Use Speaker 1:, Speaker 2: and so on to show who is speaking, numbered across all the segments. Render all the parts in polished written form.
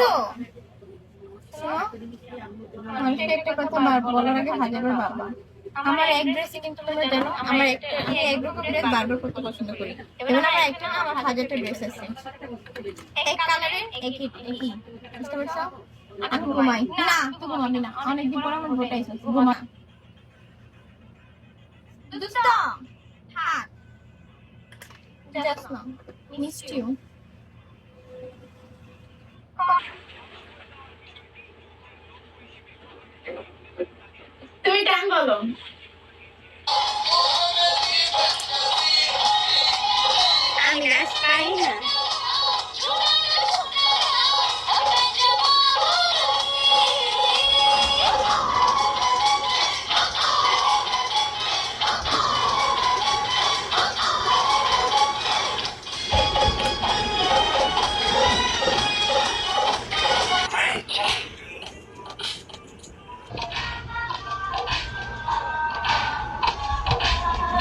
Speaker 1: দেখছো? মানুষকে একটা কথা বলার আগে হাজারবার ভাববা। আমার এক ড্রেসই কিন্তু তোমরা জানো, আমার একটা আমি এক রকম ড্রেস বারবার করতে পছন্দ করি। এবার আমার একটা না, আমার হাজারটা ড্রেস আছে, এক কালারের একই একই। বুঝতে পারছো? আমি ঘুমাই না, তুই ঘুমাবি না, অনেকদিন পর আমার ভোটাইছিস, ঘুমা। দোস্ত থাক, যাস না, মিসড ইউ। তুমি টাইম বলো।
Speaker 2: আমি নাচ পারি না।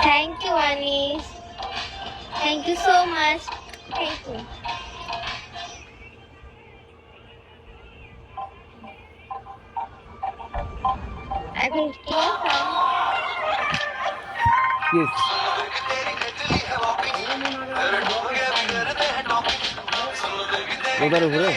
Speaker 2: Thank you, Anis. Thank you so much. Thank you. এখন কি
Speaker 3: Yes. ওটার উপরে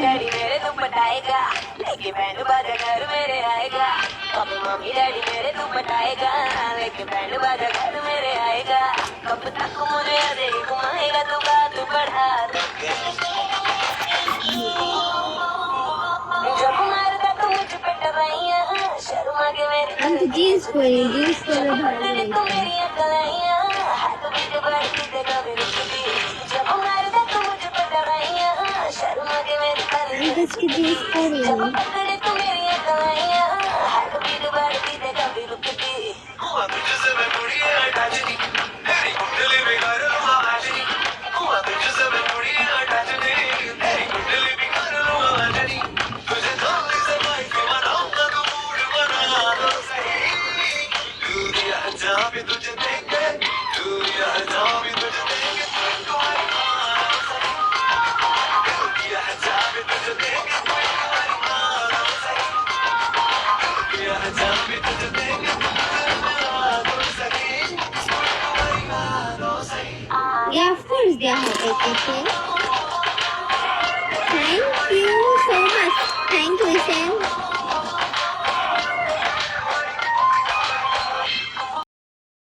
Speaker 4: डैडी मेरे तू पटाएगा, लेके बैंड बाजा घर मेरे आएगा। कब मम्मी डैडी मेरे तू पटाएगा, लेके बैंड बाजा घर मेरे आएगा। कब तक मुझे ऐसे ही घुमाएगा, तू बात बढ़ा देगा। जब मारता तू मुझ पे डराइयाँ, शर्मा के मेरे
Speaker 2: আমি তো জিন্স পরি, জিন্স পরে ভালো
Speaker 4: तेरे
Speaker 2: লাগে।
Speaker 4: तू मेरी अकलाइयाँ, हाथ बीट बढ़ती देखा मेरी खुदी। जब मारता तू मुझ पे डराइयाँ, शर्मा के मेरे
Speaker 2: আমি তো আজকে জিন্স পরি।
Speaker 4: जब पकड़े तू मेरी अकलाइयाँ, हाथ बीट बढ़ती देखा मेरी खुदी। हुआ तुझसे मैं मुड़िए अटैचनी, तेरी कुंडली बिगाड़ लूँगा आजनी। हुआ तुझसे मैं मुड़िए अटैचनी, तेरी कुंडली बिगाड़ लूँगा आजनी। तुझे थोड़ी से माइके बनाऊंगा, तू मूड बना दो सही। दूरिया जहाँ भी तुझे देंगे, दूरिया जहाँ भी तुझे देंगे, कोई मानो सही। दूरिया जहाँ भी तुझे देंगे, कोई मानो सही। दूरिया जहाँ भी तुझे देंगे, कोई मानो सही। कोई मानो सही।
Speaker 2: Yeah, of course দেওয়া হবে তোকে। Thank you so much. Thank you, Sam.